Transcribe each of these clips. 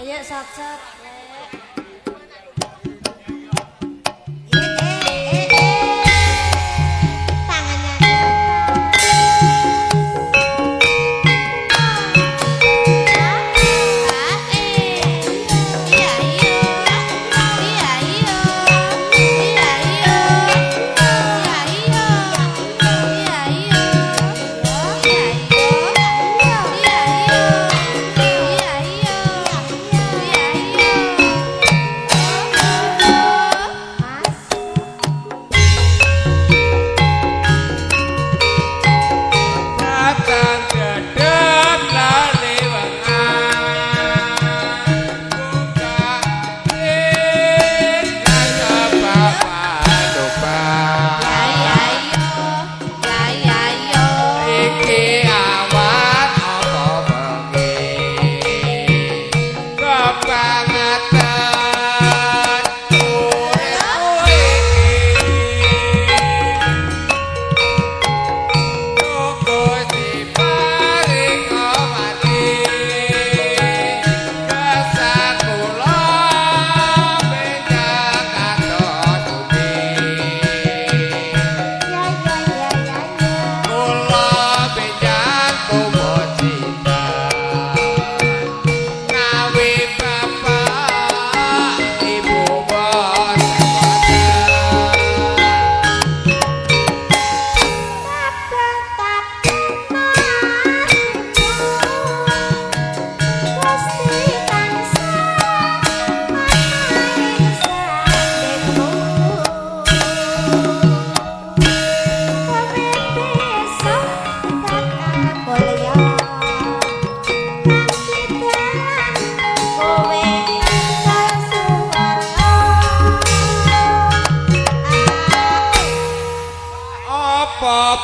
Ayo sat-sat.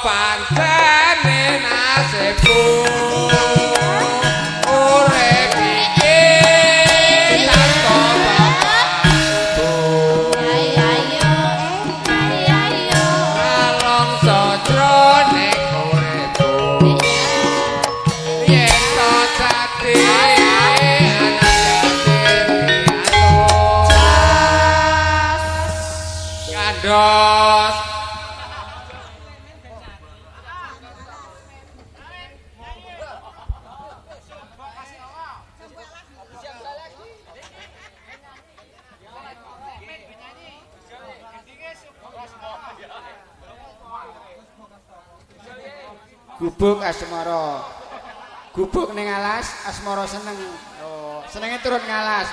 pancene nasibku urip iki tanpa bapakku ayo nalongso jroning uripku yen to dadi kandos gubuk asmara gubuk ning alas asmara seneng oh senenge turun ngalas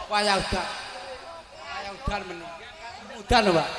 wayah udan men udan lho Pak.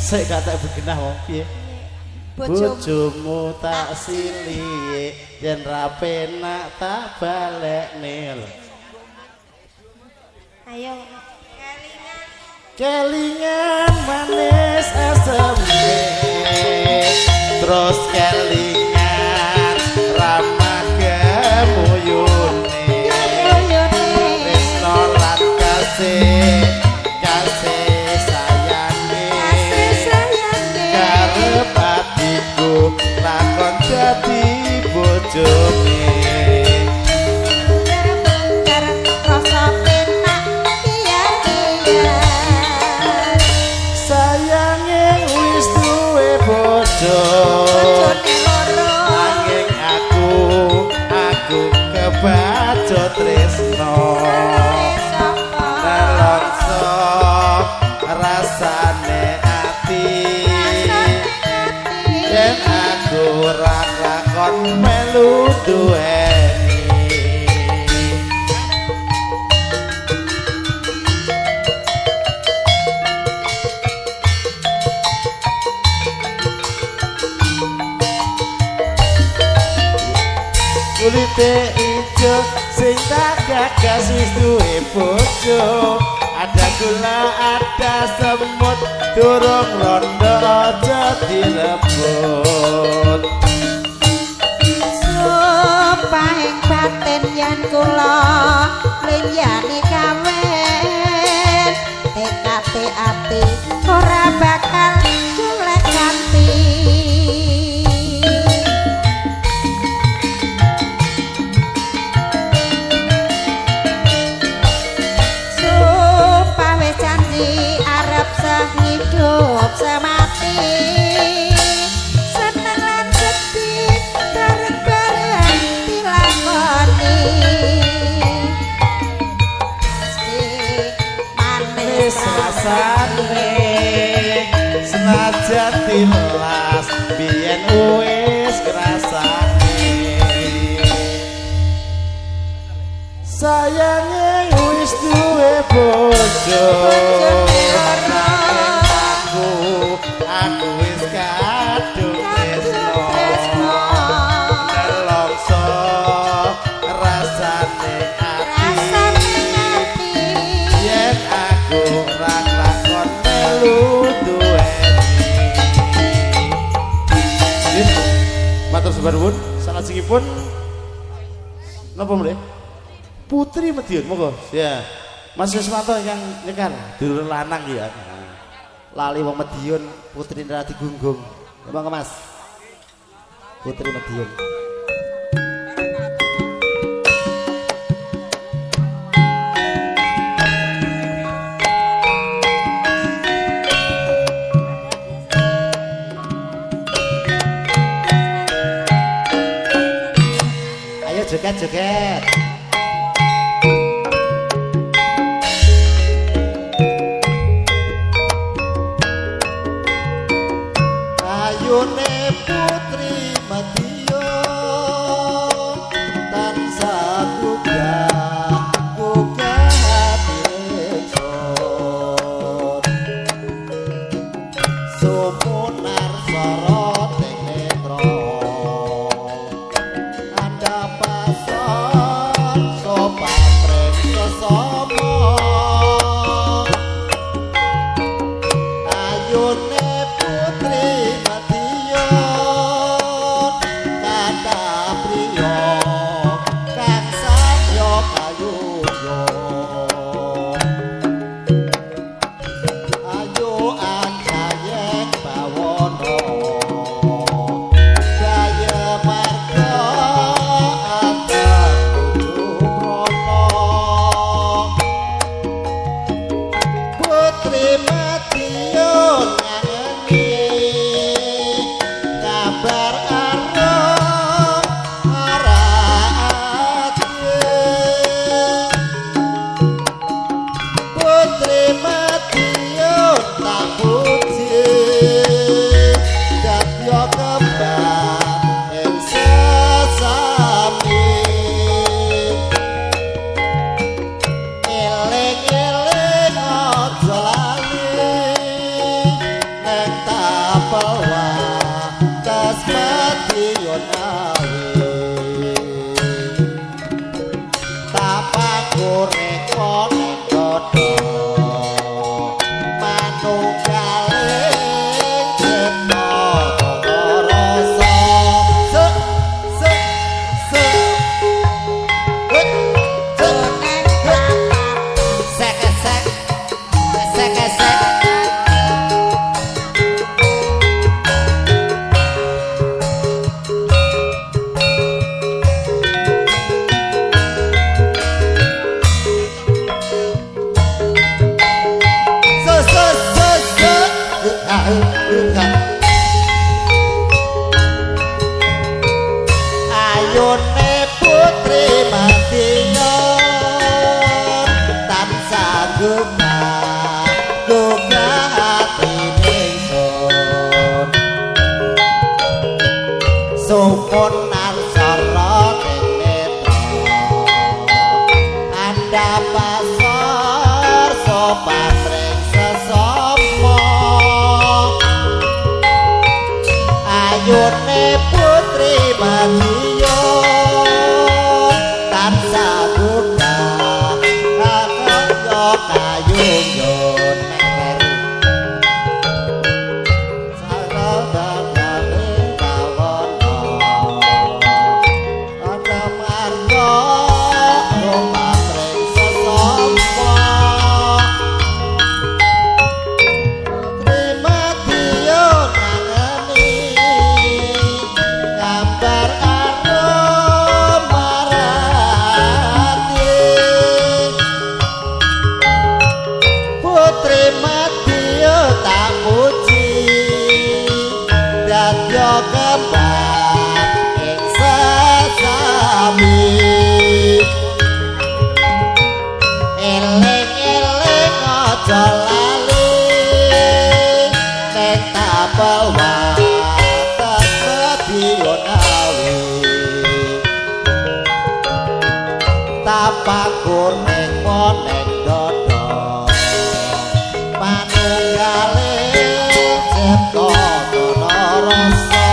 Sik katek begenah wong piye? Bojomu tak silik yen ra penak tak balekne. Ayo Kelingan manis aseme terus kelingan ramah kemuyune tresno lan kasih sayange karep atiku lakon dadi bojone angin aku kebaco tresno nelongso rasane ati yen aku ra lakon melu duweni kulite ijo sing tak kasih duwe bojo ada gula ada semut durung rondo aja dilebut supahing batin yen kula linyane kawin tekate ati ora bakal golek ganti hidup semati seneng lan sedih bareng-bareng dilakoni pasti manis rasane senajan tilas biyen wis ngrasake sayange wis duwe bojo aku wis kadung tresno nelongso rasane ati yen aku ra lakon melu duweni matur sembah nuwun salajengipun napa mrih Putri Madiun monggo ya Mas Yuswanto yang nyekar dulur lanang ya lali wong Madiun Putri ra digunggung monggo Mas Putri Madiun ayo joget-joget Putri Madiun tansah buka hati ingsun sumunar sorot ing netra andhap pasor ayune putri Madya tansah gugah atine ingsun sukun arsara ing netra andhapasar sopatring sesama ayune putri Madya tansah gugah kaya kayun neru sarabane kawono ana marga rumapring sesama putri Madya nangeni gambar arum marati putri Madya tak puji dadya kembang ing sesami eling-eling aja lali nek tapel wates sedya nawi tapakur ning moneng dodo panunggale cipta rasa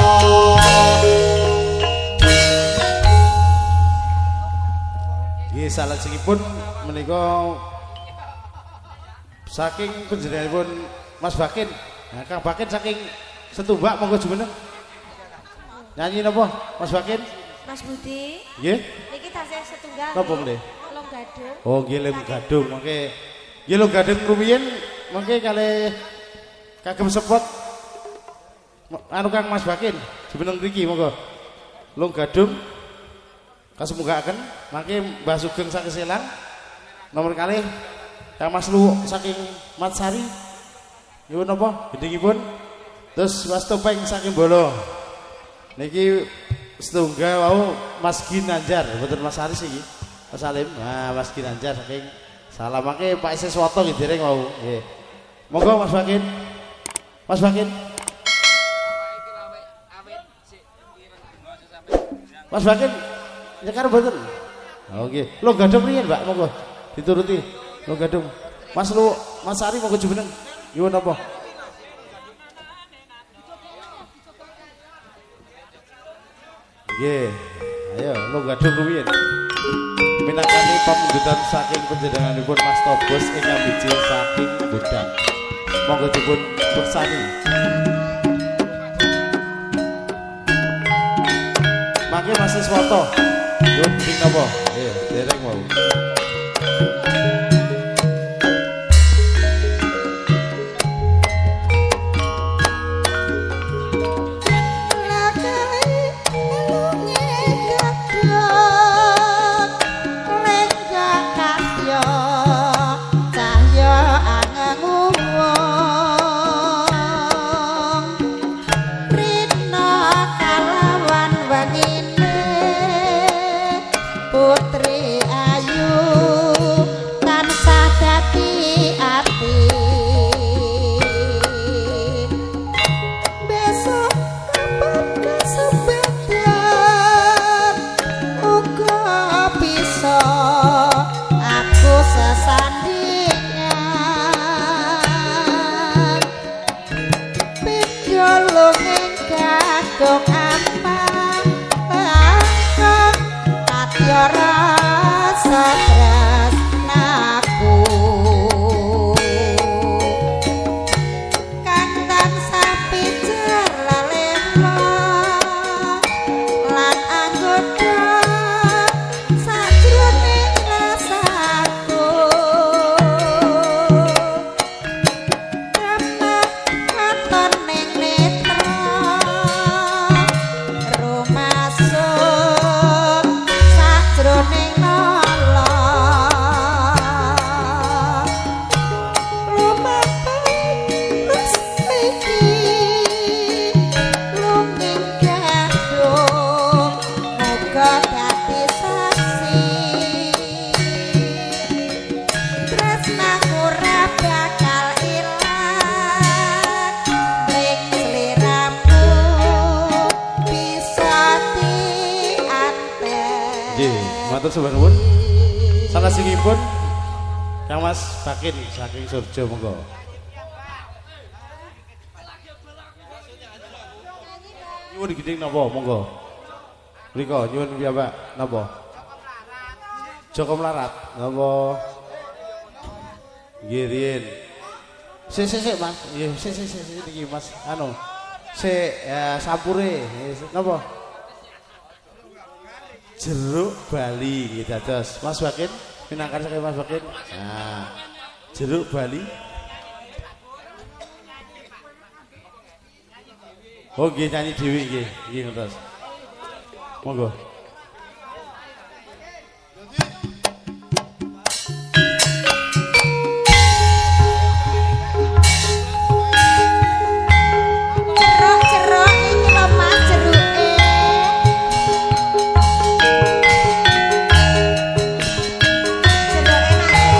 nggih salajengipun menika saking panjenenganipun Mas Bakin. Nah, Kang Bakin saking Setumbak monggo jumeneng. Nyanyi napa Mas Bakin? Mas Budi Nggih. niki tasih setunggal Napa mleh? Long Gadung Oh, nggih lem gadung mangke. Nggih lem gadung rumiyin mangke kalih kagem sepot anu Kang Mas Bakin jumeneng mriki monggo. Long gadung kasumunggaken mangke Mbah Sugeng saking Selang nomor kalih Kang Mas Lu saking Matsari nyuwun napa gendhingipun terus Mas Topeng saking Bolo niki setunggal wau Mas Ginanjar mboten Mas Haris iki Mas Salim nah Mas Ginanjar saking salamake Pak Seswoto nggih dereng wau nggih monggo Mas Bakin Mas Bakin nyekar mboten oh nggih lho gadung riyen Mbak monggo dituruti lho gadung Mas Lu Mas Sari monggo jumeneng nyuwun apa nggih ayo lho gadung rumiyin minangkani pamunggutan saking panjenenganipun Mas Tobos ingkang biji saking Budang monggo dipun bersani mangke Mas Siswoto nyuwun sing napa nggih dereng wau Put matur suwun nuwun. Salajengipun Kang Mas Bakin saking Surjo monggo. Nyuwun giding napa monggo. Mriko nyuwun piyambak napa? Joko Melarat napa? Nggih riyen. Sik Mas. Nggih sik iki Mas anu. Sik sampure napa? Jeruk Bali nggih dados. Mas Bakin pinangkan saking Mas Bakin. Nah, jeruk Bali. Oh nggih nyanyi dhewe nggih. Nggih ngertos. Monggo. Cerok iki lho Mas jeruke. Jeruke nasi.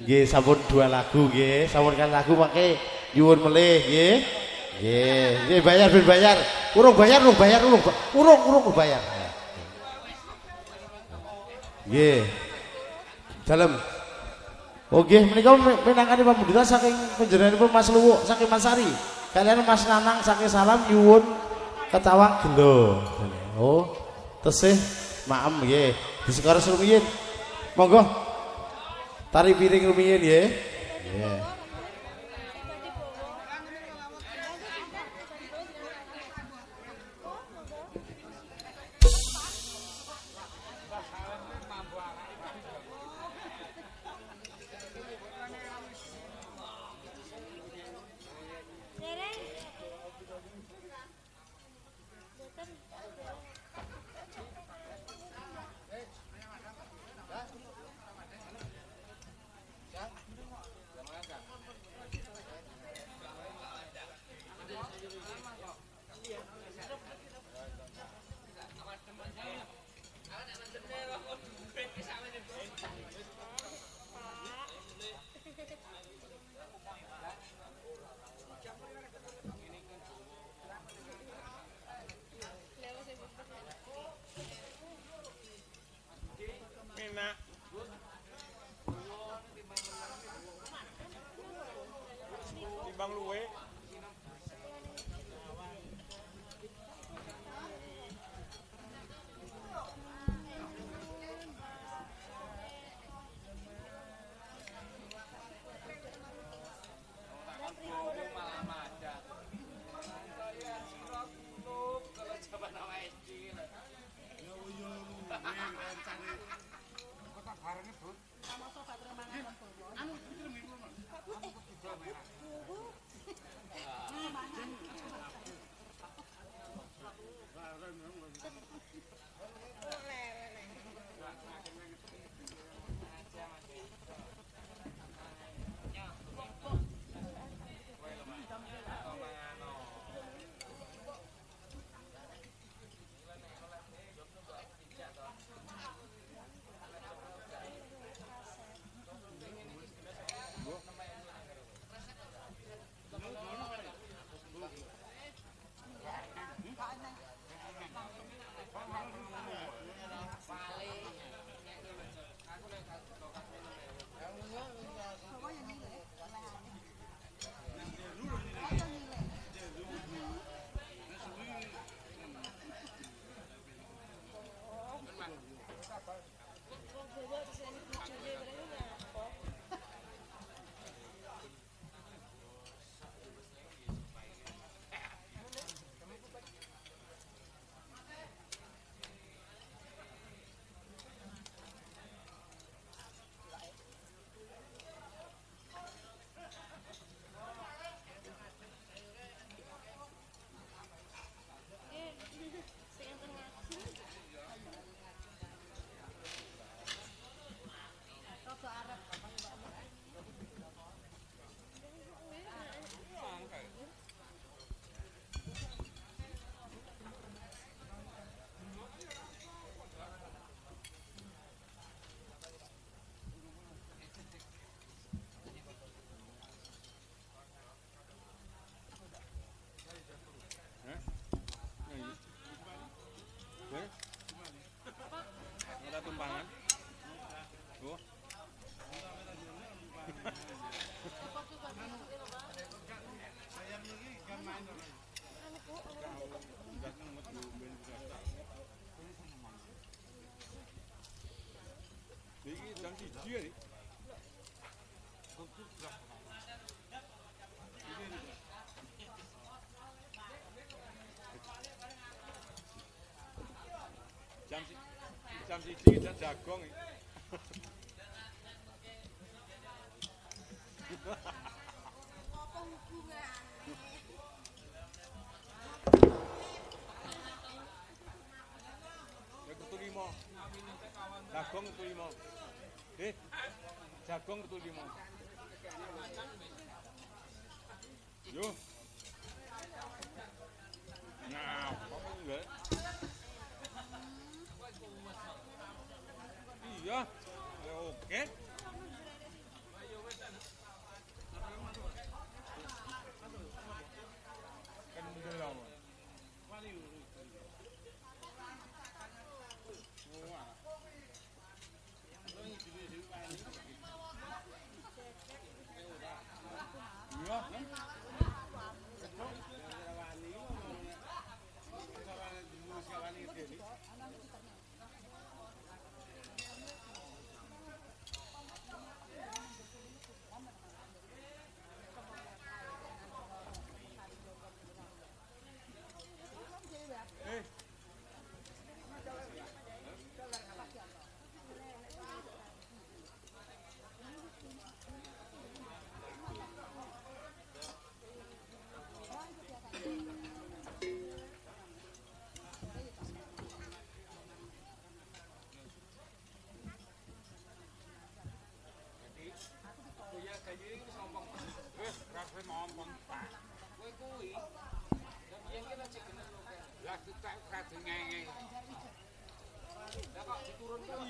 Nggih, sampun 2 lagu nggih. Sampun kan lagu mangke nyuwun melih nggih. Nggih, nggih bayar ben bayar. Urung bayar. Urung bayar. Nggih. Dalem. Oke, menika menangani pamundhutan saking panjenenganipun Mas Luwuk saking Mas Sari. Kalian Mas Nanang saking Salam nyuwun ketawang gelo. Oh, tesih maem nggih. Disekaros rumiyin. Monggo. Tari piring rumiyin nggih. Nggih. Timbang luwe. Tumpangan. Oh. Ini jam 1 ya. Jam 1 kita jagung. Ya kutu 5. Jagung kutu 5. Jagung kutu 5. Yo. Nah, kok enggak? Iya, ya oke.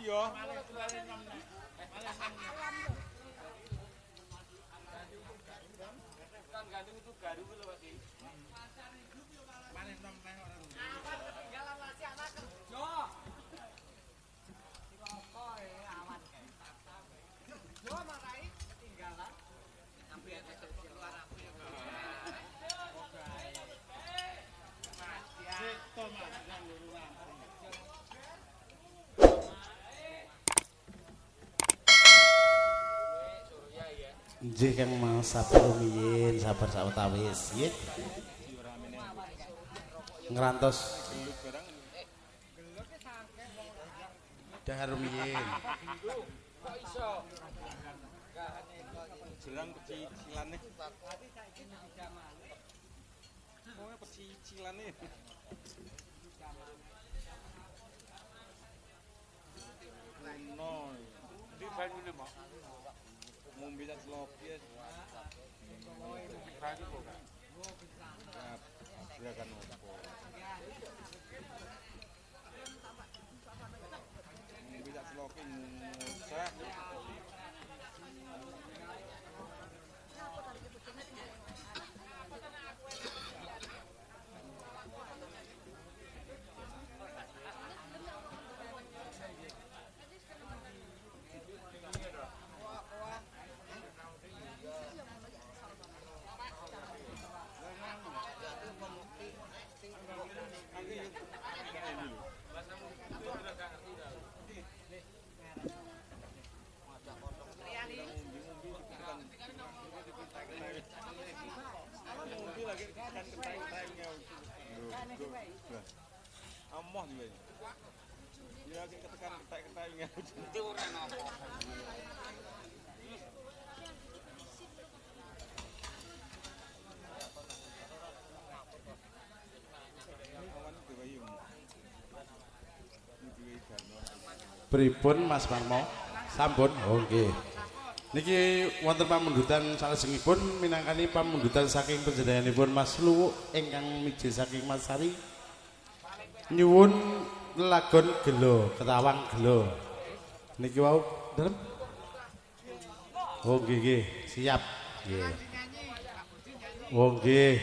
Iya. Nggih Kang Mas sabar rumiyin, sabar sawetawis nggih. Ngrantos dahar rumiyin. Jelang pecicilane. Oh, pecicilane. No. Di banyu Mak. Ngombe sak slopi ya. Kayu kok. Gerakan opo. Ngombe sak slopi ngusah. Amoh nih. Ya ketekan ketek-ketek ngene. Ora napa. Pripun Mas Marmo? Sampun. Oh nggih. Niki wonten pamundutan salajengipun minangkani pamundutan saking panjenenganipun Mas Luwuk ingkang mijil saking Mas Sari. Nyuwun lagon gelo, ketawang gelo. Niki wau dalem. Oh nggih nggih, siap. Nggih. Oh nggih.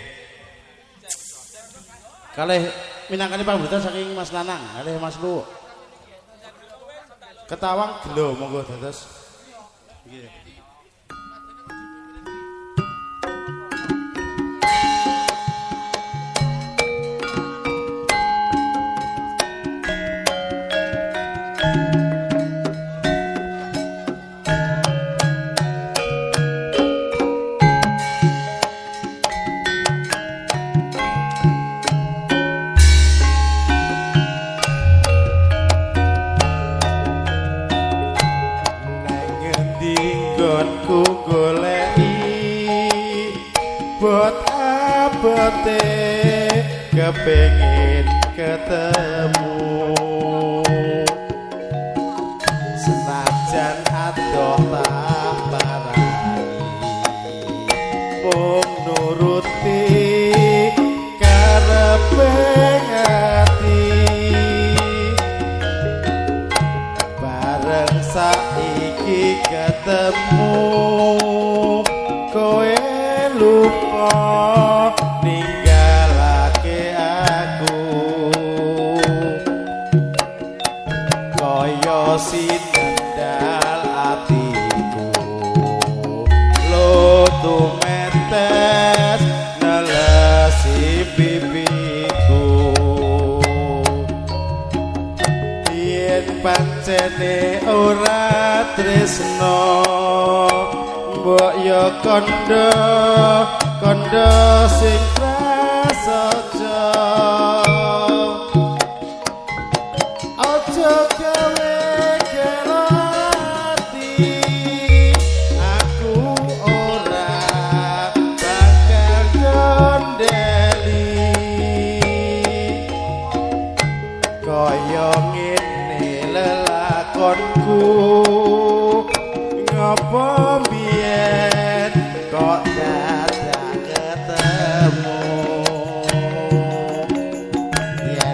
Kalih minangkani pamundutan saking Mas Lanang, kalih Mas Luwuk. Ketawang gelo monggo dados. Nggih. Kepengin ketemu senajan adoh tak parani mung nuruti karepe ati bareng saiki ketemu kowe lupa sinendal atiku lo tumetes nelesi bibiku yen pancene ora tresno mbok yo kondo kondo sing prasaja aja gawe ngapa biyen kok dadak ketemu ya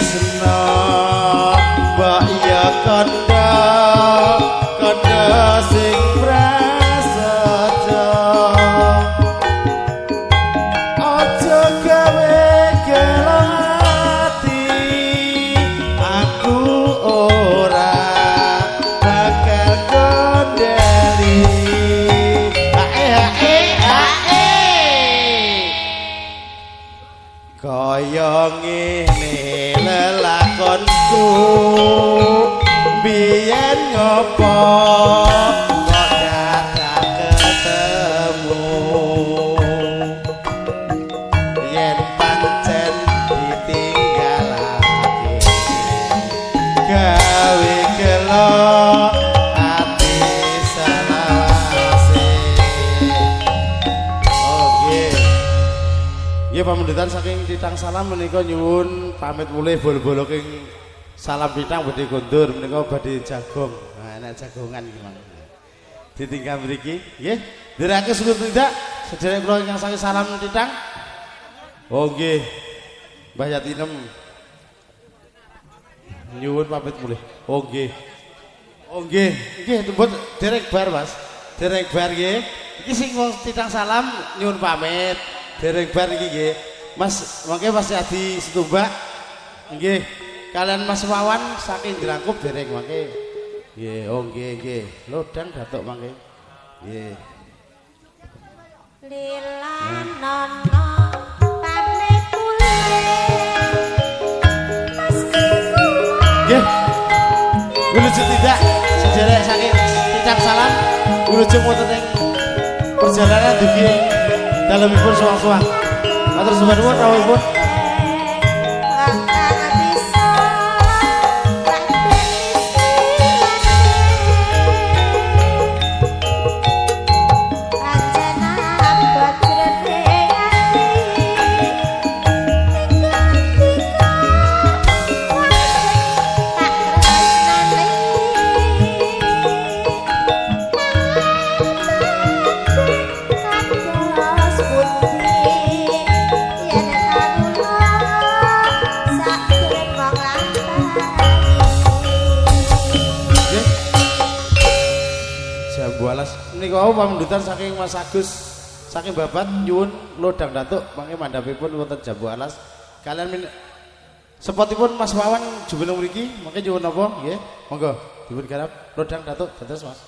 tresno mbak ya kandha sing prasaja aja gawe gelo ati aku ora bakal kondeli kaya ngene lelakonku biyen ngopo kok dadak ketemu yen pancen ditinggalake gawe gelo ati salawase oke nggih pamundutan saking Titang Salam menika nyuwun pamit mulih bol-bolo king Salam Pitang badhe kondur menika badhe jagong. Nah, enak jagongan gimana. Ditinggal mriki, nggih. Ndereke sulut tidak sederek kula ingkang saking Salam Pitang. Oh nggih. Mbah Yatinem. Nyuwun pamit mulih. Oh nggih. Oh nggih, nggih tembut derek bar, Mas. Derek bar nggih. Iki sing wong Titang Salam nyuwun pamit. Derek bar iki nggih. Mas, mangke Mas Adi Setumbak. Nggih. Kalian Mas Wawan saking Jelangkup dereng mangke. Nggih, oh nggih. Lodang datuk mangke. Nggih. Lilanono pamit mulih Mas Kiku. Nggih. Wilujeng tidak sederek saking Titang Salam wilujeng wonten ing perjalanan dugi dalemipun suwang-suwang. Matur nuwun rawuhipun. Menika wau pamundutan saking Mas Agus saking Babat nyuwun lodang datuk mangke mandhapipun wonten Jambu Alas kalian sepotipun Mas Wawan jumeneng mriki mangke nyuwun napa nggih monggo dipun garap lodang datuk dados Mas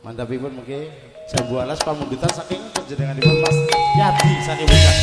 mandhapipun mangke Jambu Alas pamundutan saking panjenenganipun Mas Yadi saking Bogor.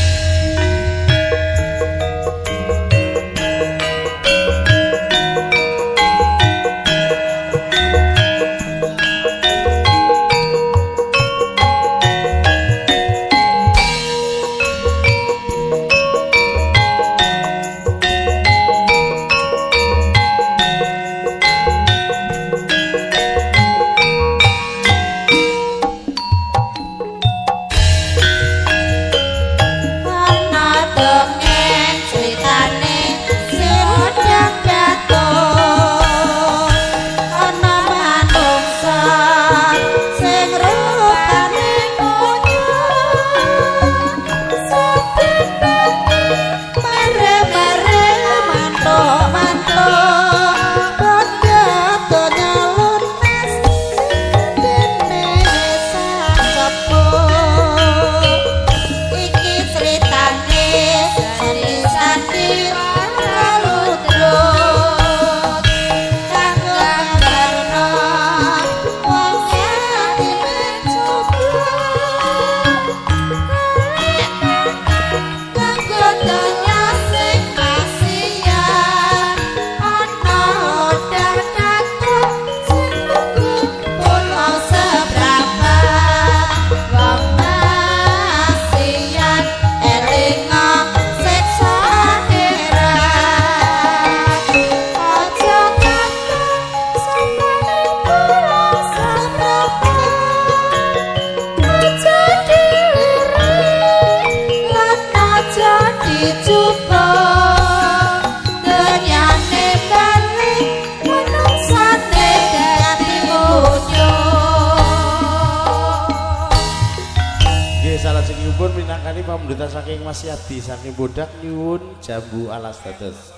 salajengipun minangkani pamundutan saking Mas Yadi saking Bodak nyuwun Jambu Alas dados.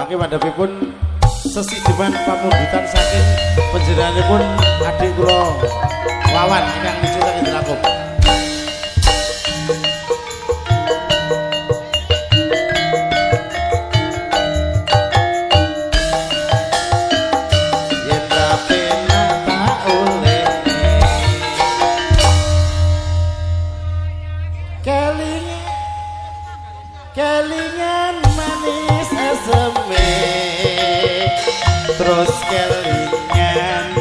Mangke mandhapipun sesideman pamundutan saking panjenenganipun adik kula Wawan ingkang nuju saking Delakup. Kelingan manis aseme, terus kelingan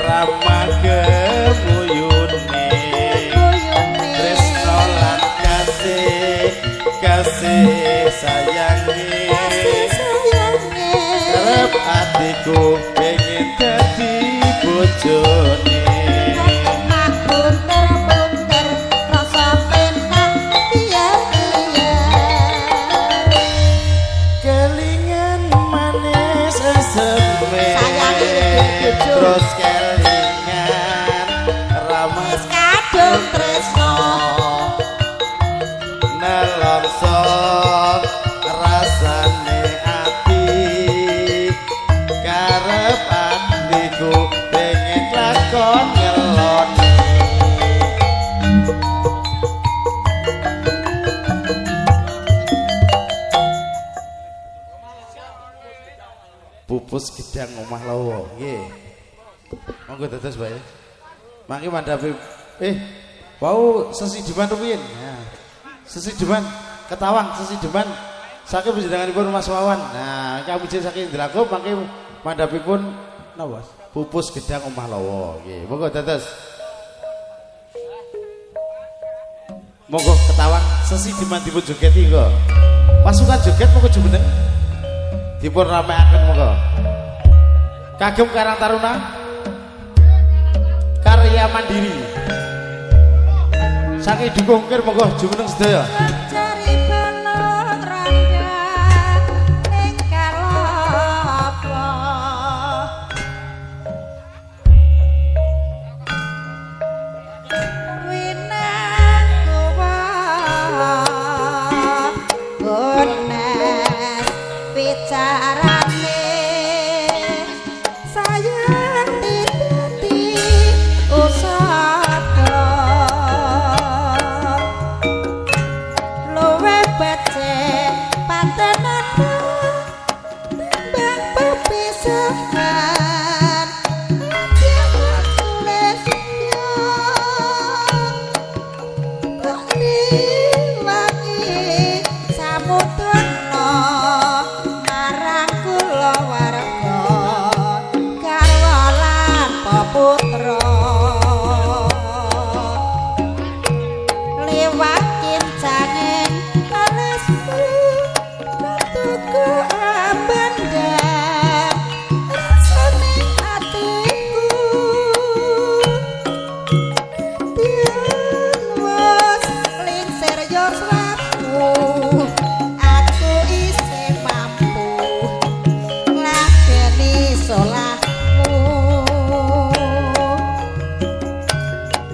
ramah kemuyune, tresno lan kasih sayange, arep atiku pengen dadi bojone. Terus kelingan ramah kadung tresno nelongso rasane ati karep atiku pengen lakon ngeloni Pupus gedang omah lawa nggih. Monggo dados bae. Mangke mandhapi wau sesideman rumiyin. Nah, sesideman Ketawang sesideman saking panjenenganipun Mas Wawan. Nah, kami jeneng saking Delakup mangke mandhapipun napa? Pupus gedang omah lawa nggih. Monggo dados. Monggo Ketawang sesideman dipun jogeti nggo. Pasukan joget monggo jumeneng. Dipun rameaken monggo. Kagem Karang Taruna karya mandiri saking dukungkir monggo jumeneng sedaya. cari balon rangga ning kalopo winang kuwa gones bicarane sayang dadi usapa luwe becik patenan timbang pepisahan jangan tulis yo kok diwangi samudana marang kula warga garwa lan peputra liwat kincanging alisku tuku abandang rasane atiku tian was lingsir yo slaku aku isih mampu nglakoni salahmu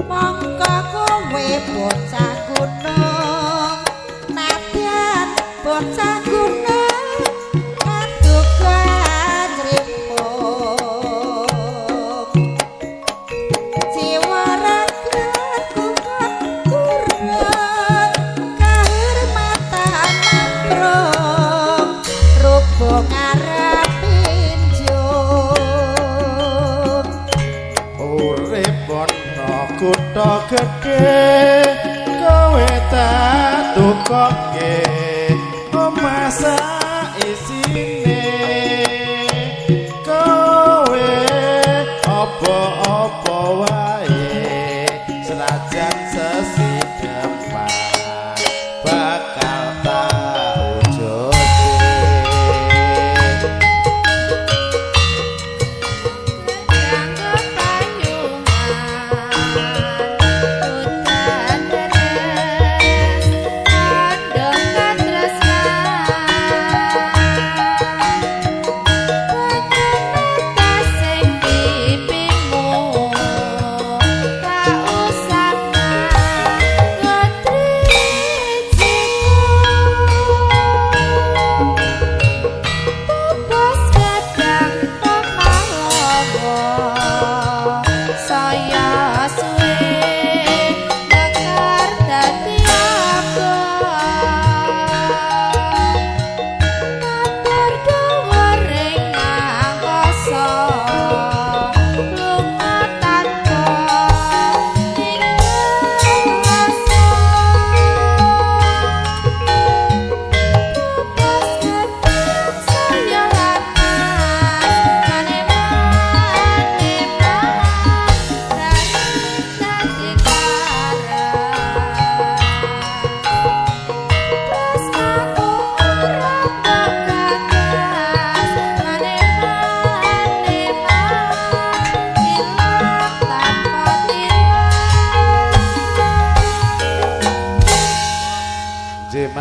mongko kowe bocah gunung nadyan bocah gunung aduga jrimpung jiwa ragaku kok kurang kahormatan matrung rubung arep pinjung Urip ana kutha gedhe kowe tak tukoke omah sak isine kowe apa-apa wae senajan sesideman bakal tak wujud. Kanggo payungan hutan deres kandhongan tresnan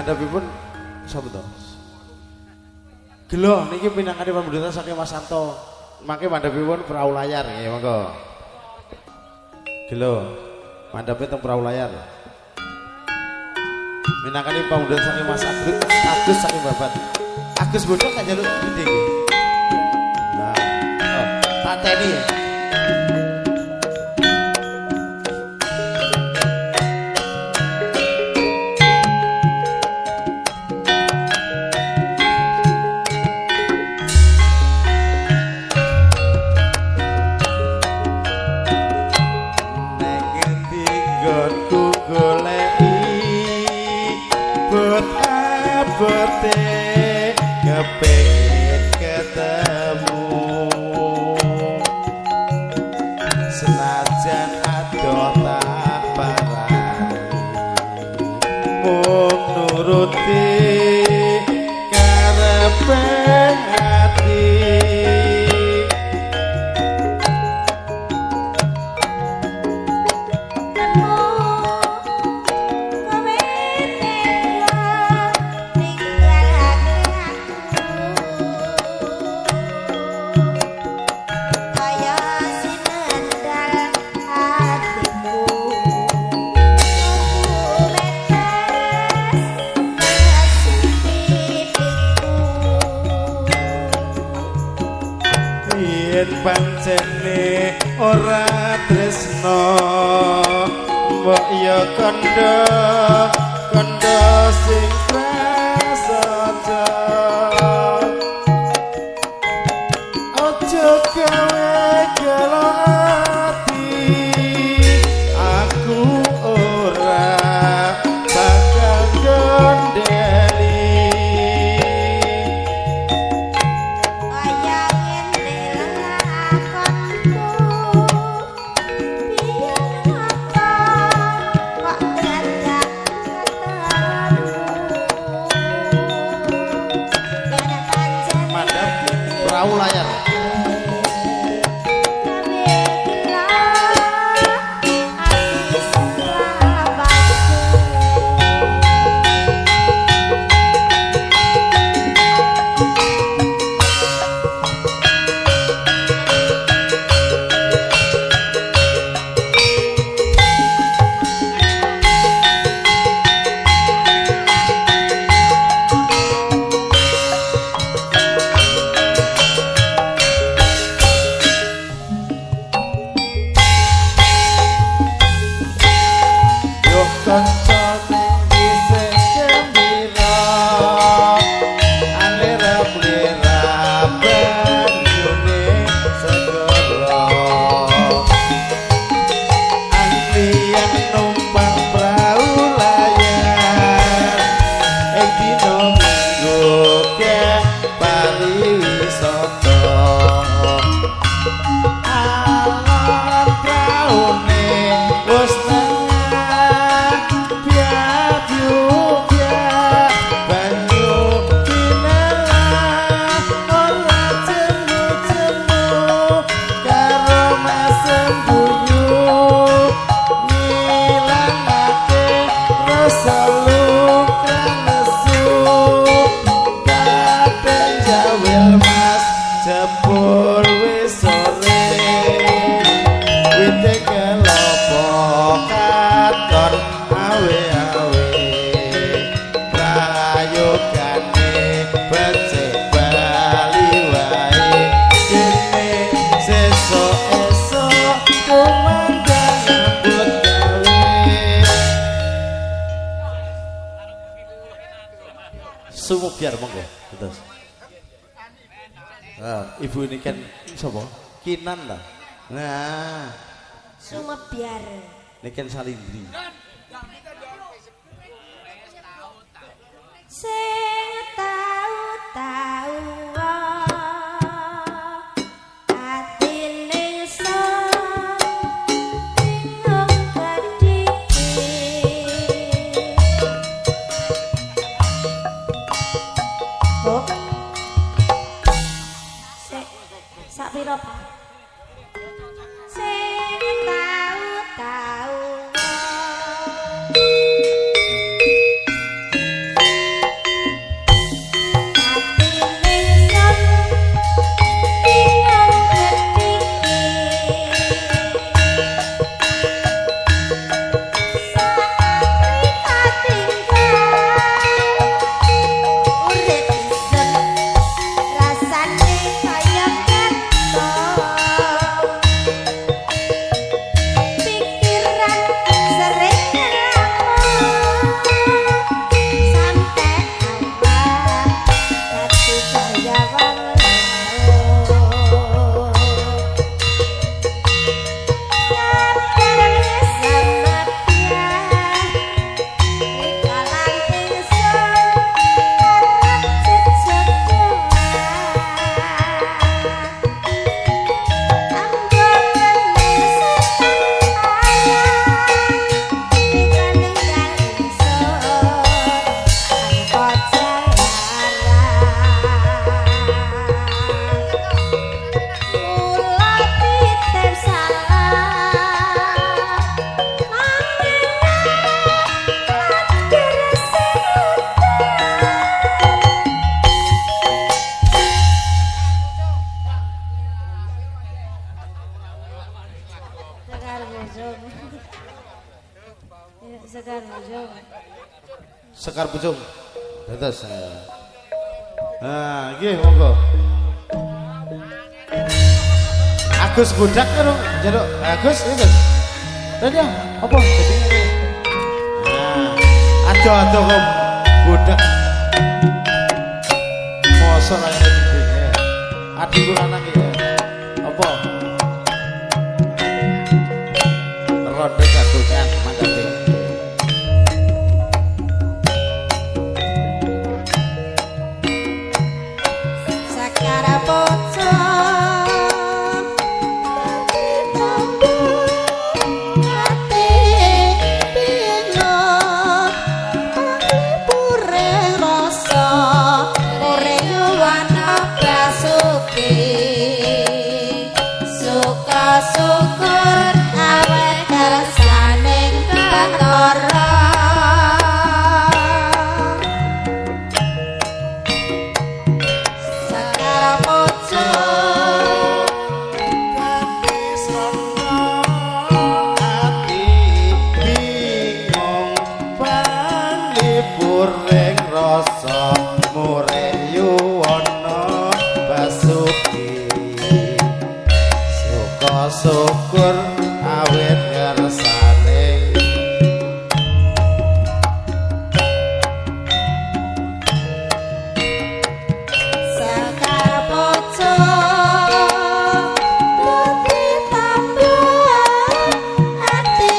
Mandhapipun sapa to? Gelo niki pinangane pambudidaya saking Mas Santo. Mangke mandhapipun perahu layar nggih monggo. Gelo. Mandhape teng perahu layar. Minangkane pambudidaya saking Mas Agus saking Babat. Agus bodho kan jaluk gede nggih. Nah, oh, pateni ya. Kepengin ketemu senajan adoh tak parani mung nuruti karepe ati pancene ora tresno mbok ya kandha kandha sing prasaja aja gawe gelo ati aku ora bakal gondeli Perahu layar. Sumuk biar monggo. Terus. Ibu ini kan sapa? Kinan lah. Nah, Sumebiar. ini kan Salindri. Sing tau-tau atine bingung gedhe oh sak pira sing tau-tau Sekar Bujung. Sekar Pucung. Dados. Nah, nggih monggo. Agus budak karo njaluk Agus iki. Dadi apa dadi ngene. Nah, ado kok budak. Mosok ae iki. Adikku lanang iki. Apa? Rode gantungan mangkate. Sakara pocong ati bingung pureng rasa ureng wana basuki suka syukur awet kersaning batara Sakara pocong Ati bingung panglipureng rasa mureyu ana basuki suka syukur awet kersane Sakara pocong dadi tambah ati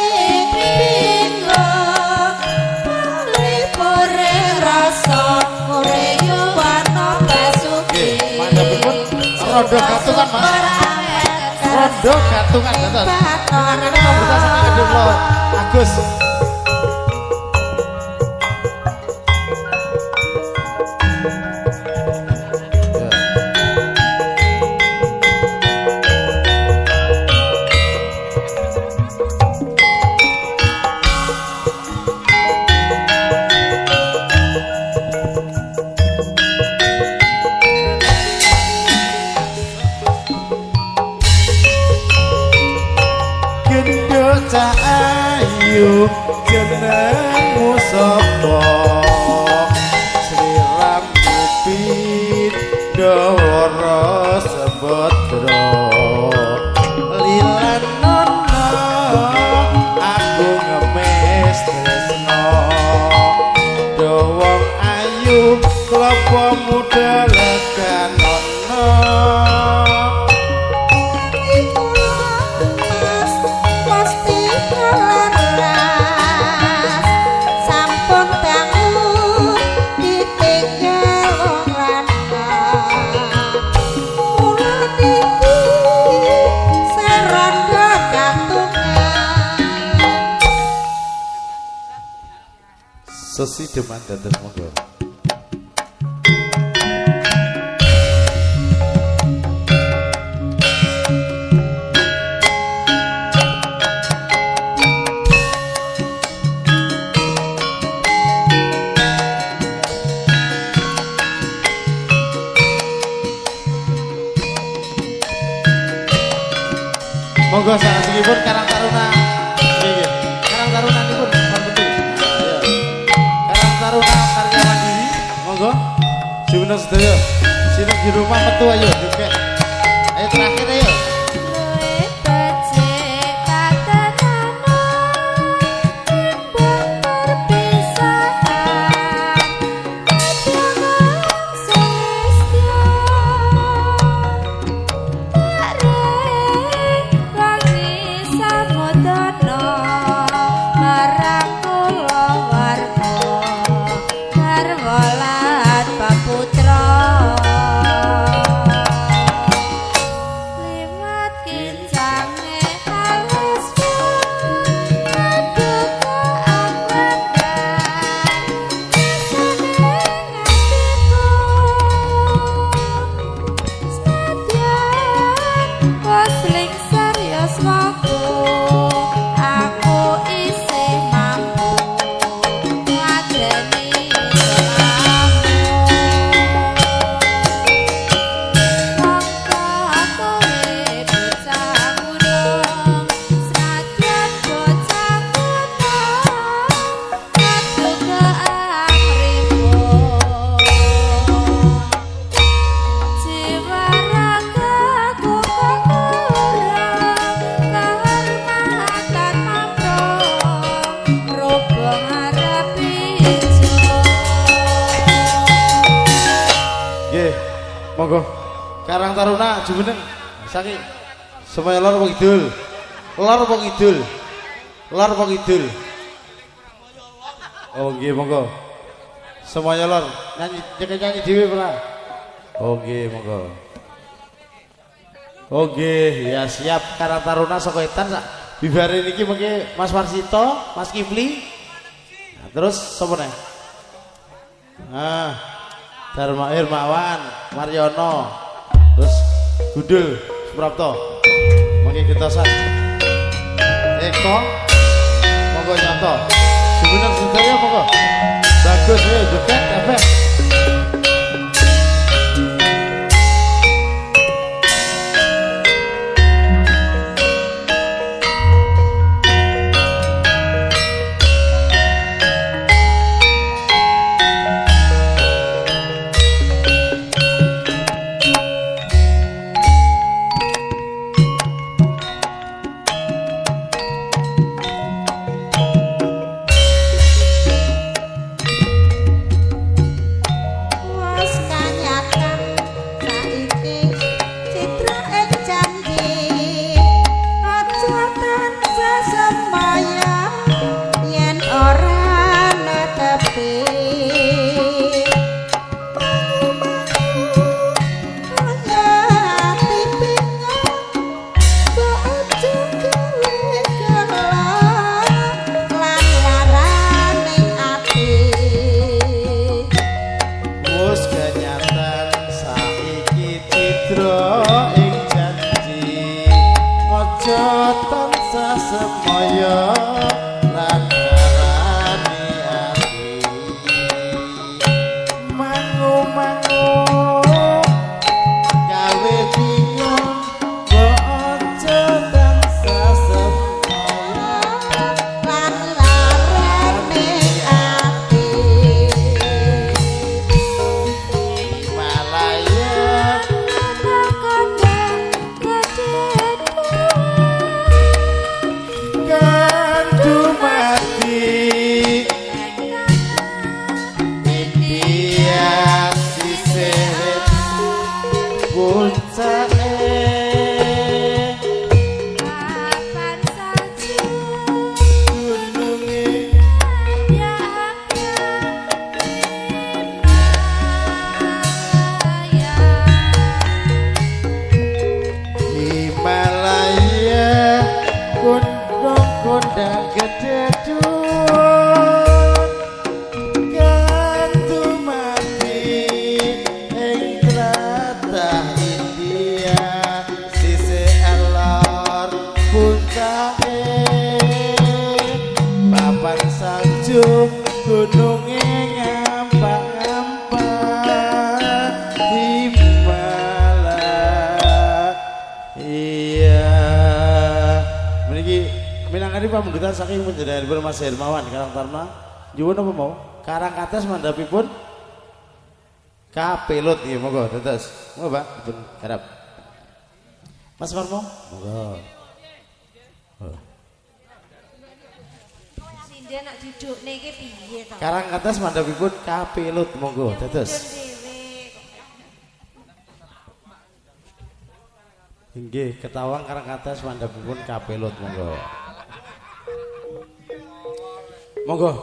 bingung palipure rasa mureyu wana basuki mandhapipun rada gatungan Mas rada gatungan dados anakane nomor sasane kadung lo Agus gendut cah ayu jenengmu sapa sliram kupit ndawara sebodro lilan nono aku ngemis tresno dawang ayu klapa muda legan nono Mas pasti kelaras sampun bangun ditinggal wong lanang kula niki seranda gantungan sesi deman dados monggo monggo salajengipun Karang Taruna nggih Karang Taruna nipun betul Karang Taruna karya mandiri monggo Siwina sedaya sineng di rumah metu ayo juga ayo terakhir ayo luwih becik patenana timbang perpisahan jangan sestia taring wangi samudana marang kula warga garwa lan paputra Monggo. Karang Taruna jumeneng saking Semaya lor apa kidul? Lor apa kidul? Lor apa kidul? Oh nggih monggo. Semaya lor nyanyi dhewe ora? Oh nggih monggo. Oh nggih ya siap Karang Taruna saka Etan sak bibare niki mengke Mas Warsito, Mas Kifli. Nah, terus sapa neh? Dharma Irmawan, Mariono. Terus Gudul Suprapto. Mangke getosan. Eko monggo nyoto. Jumeneng sedaya monggo. Bagus ya joget efek. Saking panjenenganipun Mas Hermawan Karang Taruna nyuwun apa mau Karang kates mandhapipun kapelut nggih monggo dados monggo Pak dipun garap Mas Marmo monggo Sinden nak dudukne iki piye to Karang kates mandhapipun kapelut monggo dados nggih ketawang Karang kates mandhapipun kapelut monggo Monggo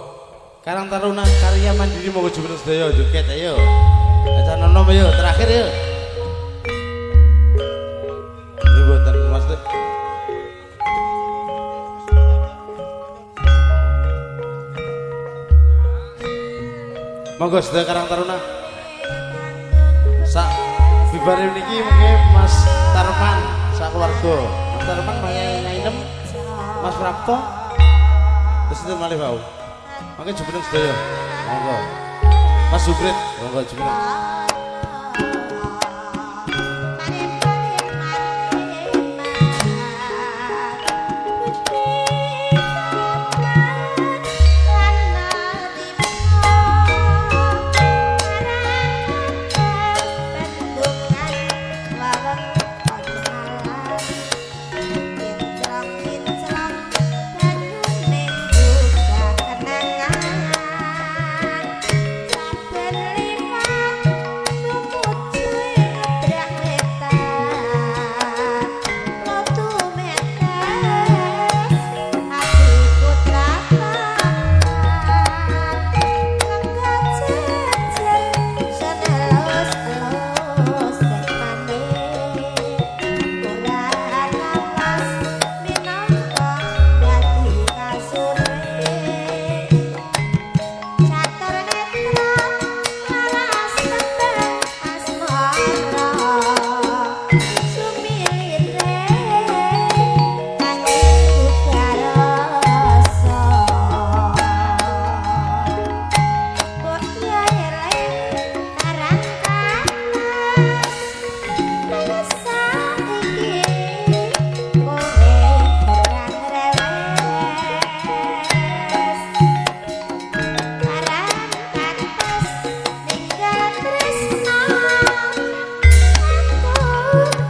Karang Taruna karya mandiri monggo jumeneng sedaya joget ayo. Aja nonom ayo terakhir ayo. Iki boten Mas. Monggo sedaya Karang Taruna. Sak bibare niki mengke Mas Tarman sak keluarga. Mas Tarman ngainem Mas Prapto terus itu malih bau. Mangke jumeneng sedaya. Monggo. Mas Subrit, monggo jumeneng. Thank you.